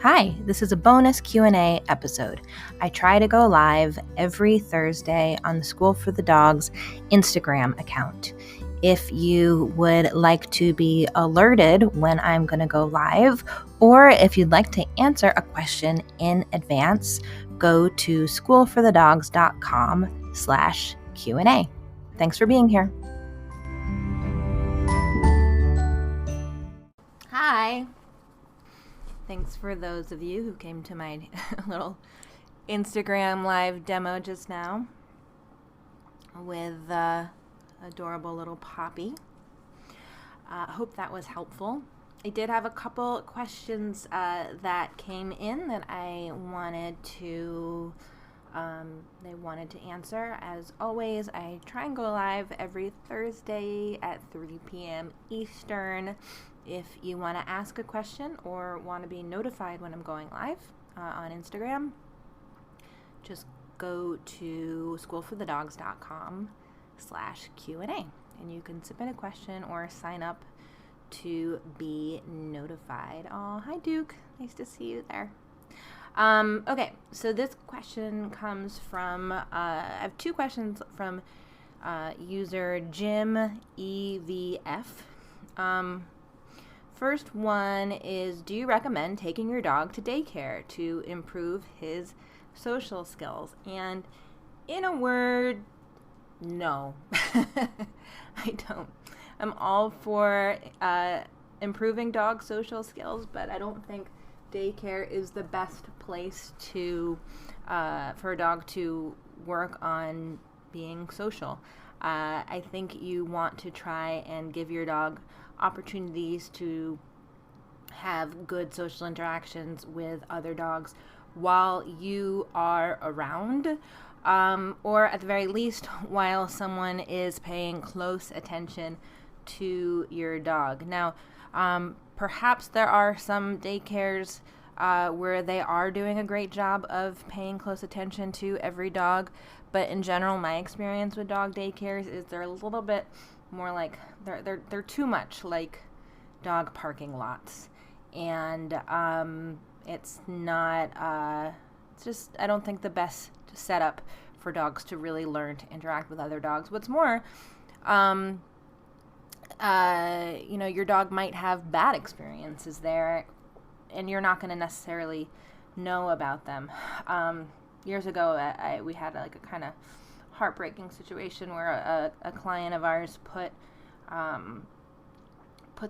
Hi, this is a bonus Q&A episode. I try to go live every Thursday on the School for the Dogs Instagram account. If you would like to be alerted when I'm going to go live, or if you'd like to answer a question in advance, go to schoolforthedogs.com/Q&A. Thanks for being here. Hi. Thanks for those of you who came to my little Instagram live demo just now with adorable little Poppy. Hope that was helpful. I did have a couple questions that came in that I wanted to answer. As always, I try and go live every Thursday at 3 p.m. Eastern. If you want to ask a question or want to be notified when I'm going live on Instagram, just go to schoolforthedogs.com/Q&A and you can submit a question or sign up to be notified. Oh, hi Duke. Nice to see you there. Okay, so this question comes from, I have two questions from user Jim EVF. First one is, do you recommend taking your dog to daycare to improve his social skills? And in a word, no. I don't. I'm all for improving dog social skills, but I don't think daycare is the best place to for a dog to work on being social. I think you want to try and give your dog opportunities to have good social interactions with other dogs while you are around, or at the very least while someone is paying close attention to your dog. Now, perhaps there are some daycares where they are doing a great job of paying close attention to every dog, but in general, my experience with dog daycares is they're a little bit more like they're too much like dog parking lots, and it's not it's just, I don't think, the best setup for dogs to really learn to interact with other dogs. What's more, your dog might have bad experiences there and you're not going to necessarily know about them. Years ago, we had a kind of heartbreaking situation where a client of ours put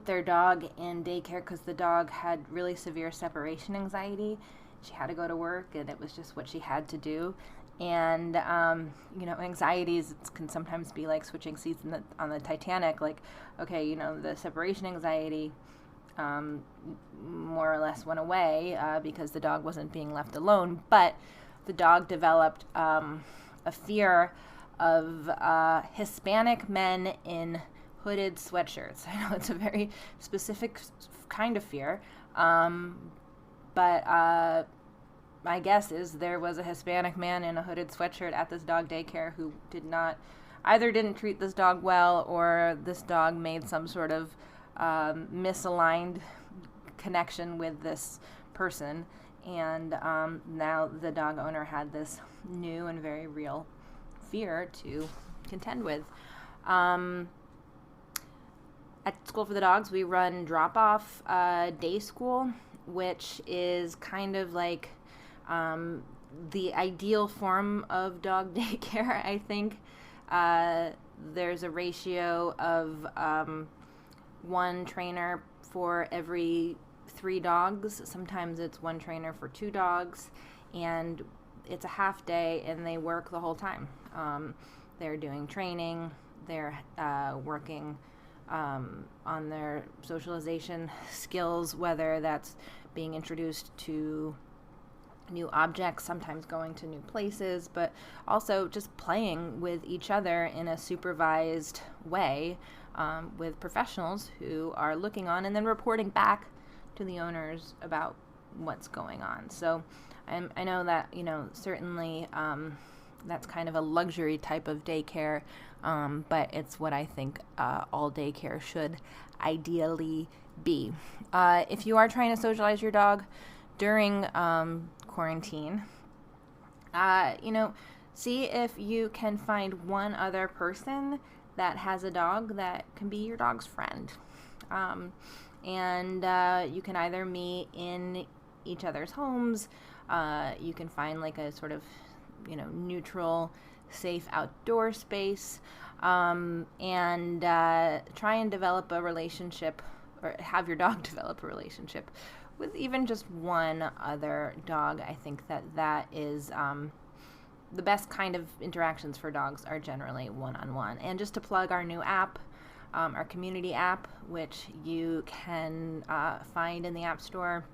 their dog in daycare because the dog had really severe separation anxiety. She had to go to work, and it was just what she had to do. And anxieties can sometimes be like switching seats on the Titanic. Like, okay, the separation anxiety more or less went away because the dog wasn't being left alone, but the dog developed a fear of Hispanic men in hooded sweatshirts. I know it's a very specific kind of fear, but my guess is there was a Hispanic man in a hooded sweatshirt at this dog daycare who didn't treat this dog well, or this dog made some sort of misaligned connection with this person, and now the dog owner had this new and very real fear to contend with. At School for the Dogs, we run drop-off day school, which is kind of like the ideal form of dog daycare, I think. There's a ratio of one trainer for every 3 dogs. Sometimes it's one trainer for 2 dogs, and it's a half day, and they work the whole time. They're doing training, they're working on their socialization skills, whether that's being introduced to new objects, sometimes going to new places, but also just playing with each other in a supervised way with professionals who are looking on and then reporting back to the owners about what's going on. So I know that, certainly that's kind of a luxury type of daycare, but it's what I think all daycare should ideally be. If you are trying to socialize your dog, during quarantine, see if you can find one other person that has a dog that can be your dog's friend. And you can either meet in each other's homes. You can find like a sort of, neutral, safe outdoor space, and try and develop a relationship, or have your dog develop a relationship with even just one other dog. I think that is the best kind of interactions for dogs are generally one-on-one. And just to plug our new app, our community app, which you can find in the App Store.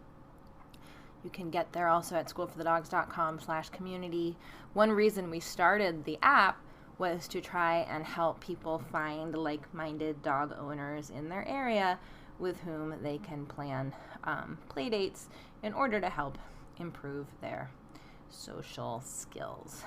You can get there also at schoolforthedogs.com/community. One reason we started the app was to try and help people find like-minded dog owners in their area with whom they can plan play dates in order to help improve their social skills.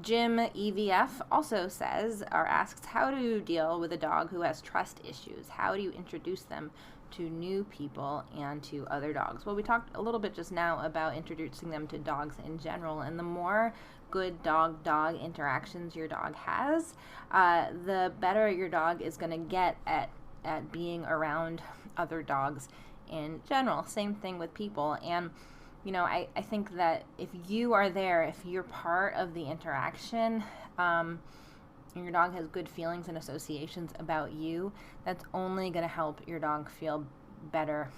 Jim EVF also says or asks, how do you deal with a dog who has trust issues? How do you introduce them to new people and to other dogs? Well, we talked a little bit just now about introducing them to dogs in general, and the more good dog-dog interactions your dog has, the better your dog is going to get at being around other dogs in general. Same thing with people. And I think that if you are there, if you're part of the interaction, and your dog has good feelings and associations about you, that's only going to help your dog feel better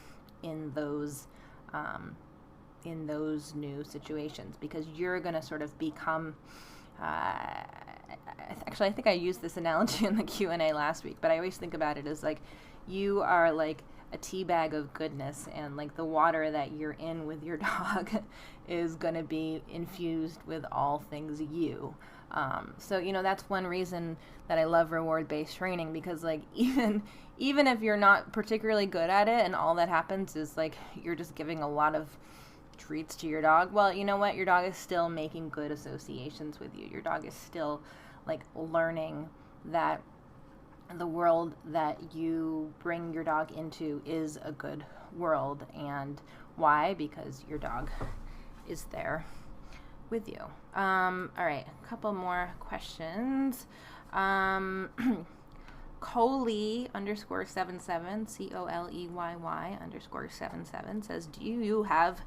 in those new situations, because you're going to sort of become, actually, I think I used this analogy in the Q&A last week, but I always think about it as like you are like a tea bag of goodness, and like the water that you're in with your dog is going to be infused with all things you. So that's one reason that I love reward-based training, because like even if you're not particularly good at it and all that happens is like you're just giving a lot of treats to your dog, well, you know what, your dog is still making good associations with you. Your dog is still like learning that the world that you bring your dog into is a good world. And why? Because your dog is there with you. All right, a couple more questions. Coley _77, COLEYY _77 says, do you have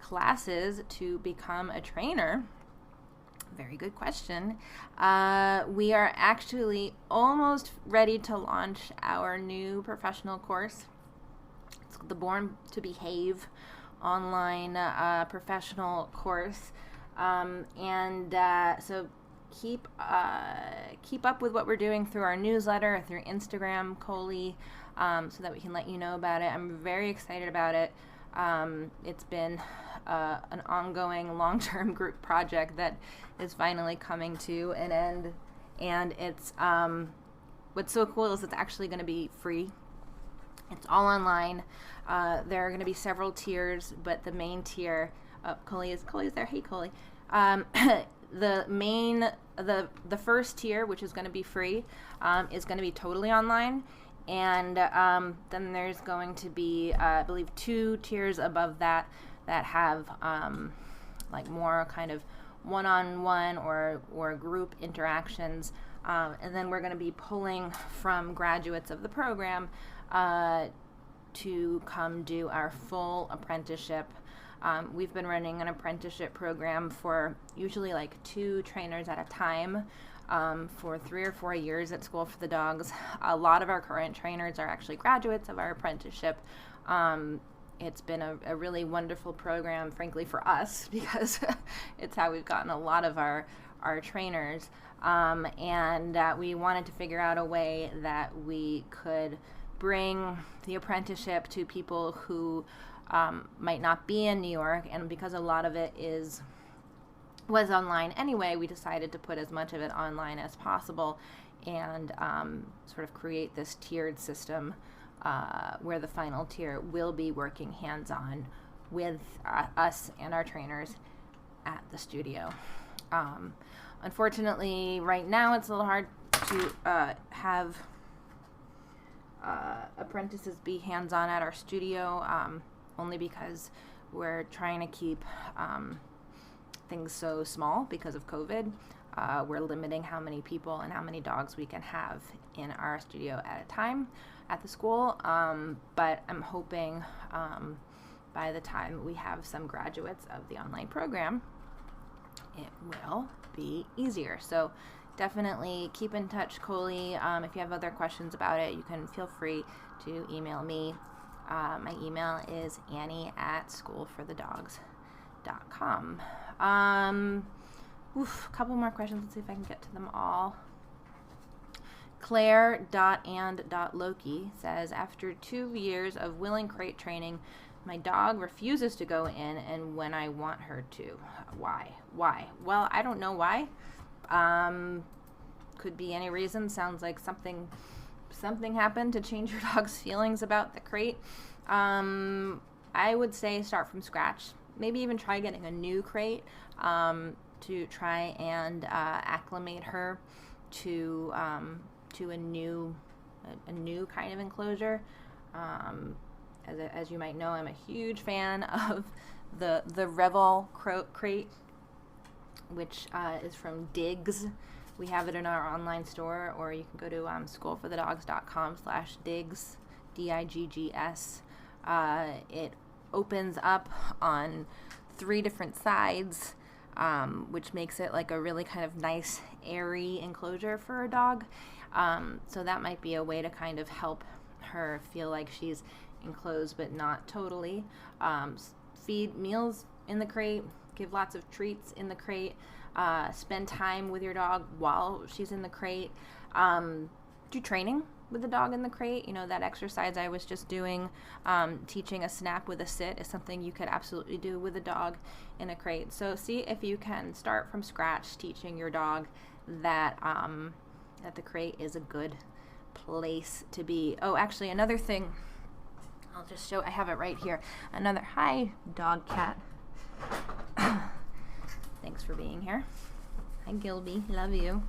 classes to become a trainer? Very good question. We are actually almost ready to launch our new professional course. It's the Born to Behave online professional course. So keep up with what we're doing through our newsletter, through Instagram, Coley, so that we can let you know about it. I'm very excited about it. It's been an ongoing long-term group project that is finally coming to an end, and it's what's so cool is it's actually going to be free. It's all online. There are going to be several tiers, but the main tier, Coley's there. Hey, Coley. The first tier, which is going to be free, is going to be totally online. And then there's going to be, I believe, 2 tiers above that have like more kind of one-on-one or group interactions. And then we're going to be pulling from graduates of the program to come do our full apprenticeship. We've been running an apprenticeship program for usually like 2 trainers at a time for 3 or 4 years at School for the Dogs. A lot of our current trainers are actually graduates of our apprenticeship. It's been a really wonderful program, frankly, for us, because it's how we've gotten a lot of our trainers. And we wanted to figure out a way that we could bring the apprenticeship to people who might not be in New York. And because a lot of it was online anyway, we decided to put as much of it online as possible and sort of create this tiered system where the final tier will be working hands-on with us and our trainers at the studio. Unfortunately, right now it's a little hard to have apprentices be hands-on at our studio. only because we're trying to keep things so small because of COVID. We're limiting how many people and how many dogs we can have in our studio at a time at the school. But I'm hoping by the time we have some graduates of the online program, it will be easier. So definitely keep in touch, Coley. If you have other questions about it, you can feel free to email me. My email is annie@schoolforthedogs.com. A couple more questions. Let's see if I can get to them all. Claire.and.Loki says, after 2 years of willing crate training, my dog refuses to go in, and when I want her to. Why? Well, I don't know why. Could be any reason. Sounds like something happened to change your dog's feelings about the crate. I would say start from scratch. Maybe even try getting a new crate to try and acclimate her to a new kind of enclosure. As you might know, I'm a huge fan of the Revel crate, which is from Diggs. We have it in our online store, or you can go to schoolforthedogs.com/Diggs, Diggs. It opens up on 3 different sides, which makes it like a really kind of nice, airy enclosure for a dog. So that might be a way to kind of help her feel like she's enclosed, but not totally. Feed meals in the crate, give lots of treats in the crate, spend time with your dog while she's in the crate, do training with the dog in the crate. You know, that exercise I was just doing, teaching a snap with a sit, is something you could absolutely do with a dog in a crate. So see if you can start from scratch teaching your dog that that the crate is a good place to be. Oh, actually, another thing, I'll just show, I have it right here. Hi, dog cat. Thanks for being here. Hi, Gilby, love you.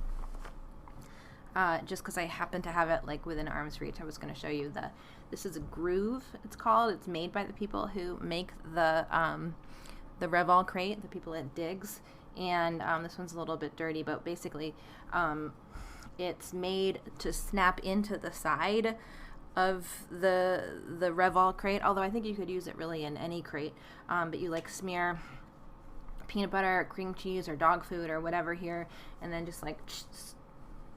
Just because I happen to have it like within arm's reach, I was going to show you this is a Groove, it's called. It's made by the people who make the Revel crate, the people at Diggs. And this one's a little bit dirty, but basically it's made to snap into the side of the Revel crate, although I think you could use it really in any crate. But you like smear peanut butter, cream cheese, or dog food or whatever here, and then just like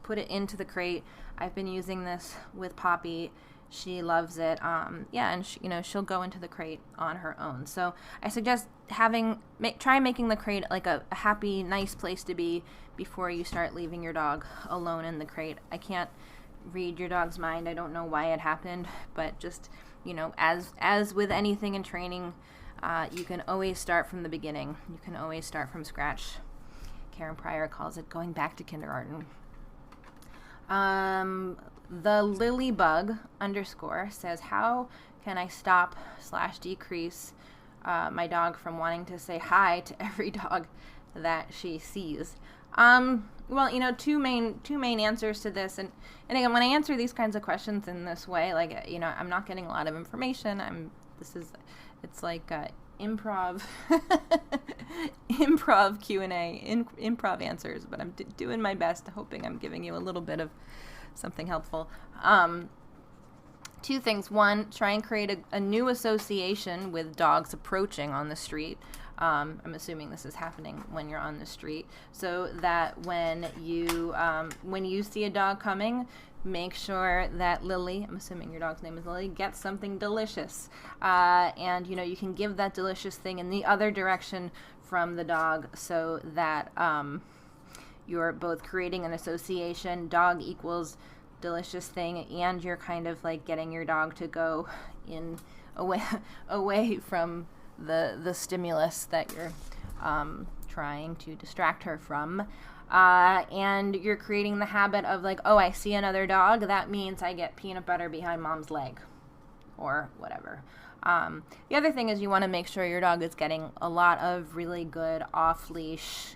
put it into the crate. I've been using this with Poppy. She loves it. And she'll go into the crate on her own. So I suggest try making the crate like a happy, nice place to be before you start leaving your dog alone in the crate. I can't read your dog's mind. I don't know why it happened, but just, as with anything in training, you can always start from the beginning. You can always start from scratch. Karen Pryor calls it going back to kindergarten. The Lilybug _ says, how can I stop/decrease my dog from wanting to say hi to every dog that she sees? Well, two main answers to this. And again, when I answer these kinds of questions in this way, I'm not getting a lot of information. It's like improv Q&A, improv answers, but I'm doing my best, hoping I'm giving you a little bit of something helpful. 2 things. 1, try and create a new association with dogs approaching on the street. I'm assuming this is happening when you're on the street, so that when you see a dog coming, make sure that Lily, I'm assuming your dog's name is Lily, gets something delicious. And you can give that delicious thing in the other direction from the dog, so that you're both creating an association, dog equals delicious thing, and you're kind of like getting your dog to go away from the stimulus that you're trying to distract her from. And you're creating the habit of like, oh, I see another dog, that means I get peanut butter behind mom's leg, or whatever. The other thing is you want to make sure your dog is getting a lot of really good off-leash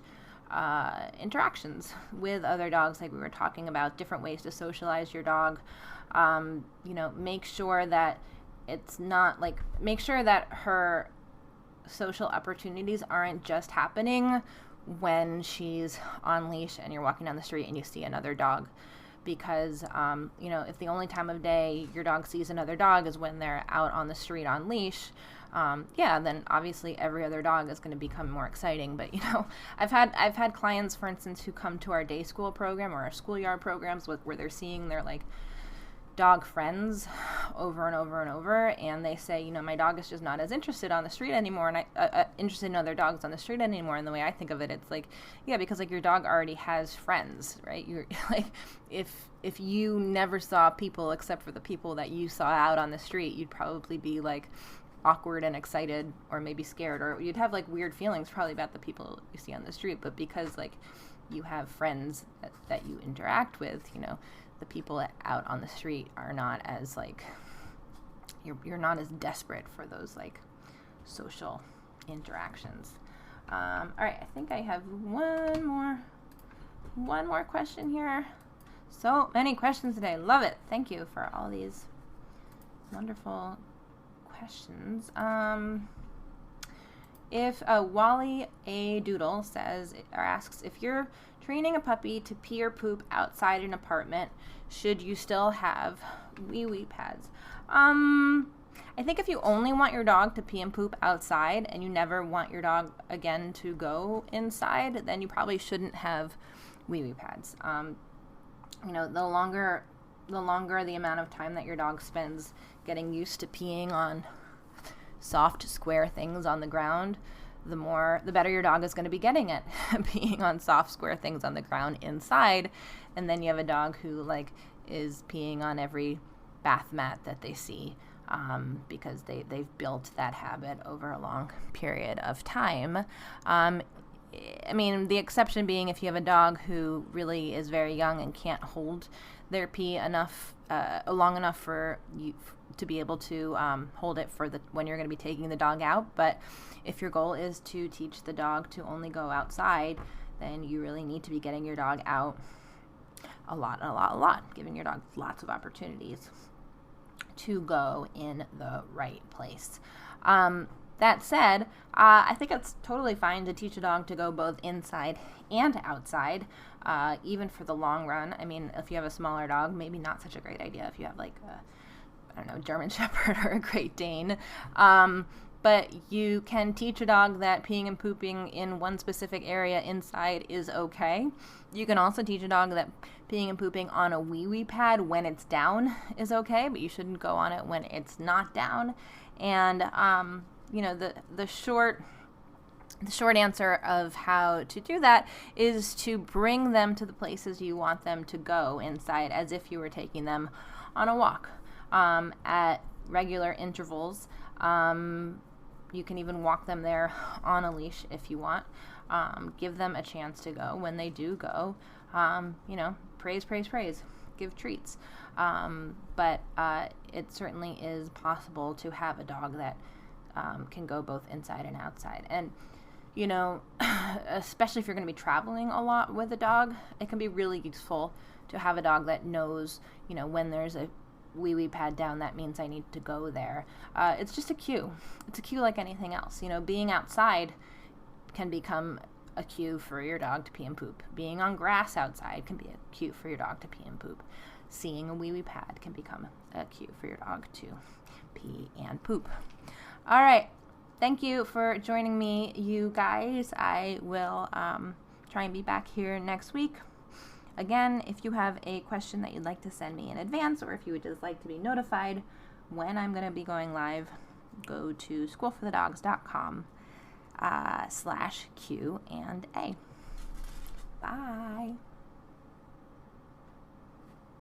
interactions with other dogs, like we were talking about, different ways to socialize your dog. Make sure that it's not like, make sure that her social opportunities aren't just happening when she's on leash and you're walking down the street and you see another dog. Because, if the only time of day your dog sees another dog is when they're out on the street on leash, then obviously every other dog is going to become more exciting. But, I've had clients, for instance, who come to our day school program or our schoolyard programs where they're seeing their, like, dog friends over and over and over, and they say, my dog is just not as interested on the street anymore, and interested in other dogs on the street anymore. And the way I think of it, it's like, because like your dog already has friends, right? You're like, if you never saw people except for the people that you saw out on the street, you'd probably be like awkward and excited, or maybe scared, or you'd have like weird feelings probably about the people you see on the street. But because like you have friends that you interact with, the people out on the street are not as like, you're not as desperate for those like social interactions. All right, I think I have one more question here. So many questions today. Love it. Thank you for all these wonderful questions. If Wally A. Doodle asks, if you're training a puppy to pee or poop outside an apartment, should you still have wee-wee pads? I think if you only want your dog to pee and poop outside and you never want your dog again to go inside, then you probably shouldn't have wee-wee pads. The longer the amount of time that your dog spends getting used to peeing on soft, square things on the ground, the better your dog is going to be getting at peeing on soft, square things on the ground inside. And then you have a dog who like is peeing on every bath mat that they see, because they've built that habit over a long period of time. The exception being if you have a dog who really is very young and can't hold their pee long enough for you to be able to hold it for when you're going to be taking the dog out. But if your goal is to teach the dog to only go outside, then you really need to be getting your dog out a lot, giving your dog lots of opportunities to go in the right place. That said, I think it's totally fine to teach a dog to go both inside and outside, even for the long run. If you have a smaller dog, maybe not such a great idea if you have like a German Shepherd or a Great Dane. But you can teach a dog that peeing and pooping in one specific area inside is okay. You can also teach a dog that peeing and pooping on a wee-wee pad when it's down is okay, but you shouldn't go on it when it's not down. And, the short answer of how to do that is to bring them to the places you want them to go inside as if you were taking them on a walk, at regular intervals. You can even walk them there on a leash if you want. Give them a chance to go. When they do go, praise, give treats. But it certainly is possible to have a dog that can go both inside and outside. And, especially if you're going to be traveling a lot with a dog, it can be really useful to have a dog that knows, when there's a wee-wee pad down, that means I need to go there. It's just a cue. It's a cue like anything else. Being outside can become a cue for your dog to pee and poop. Being on grass outside can be a cue for your dog to pee and poop. Seeing a wee-wee pad can become a cue for your dog to pee and poop. All right. Thank you for joining me, you guys. I will try and be back here next week. Again, if you have a question that you'd like to send me in advance, or if you would just like to be notified when I'm going to be going live, go to schoolforthedogs.com/Q&A. Bye.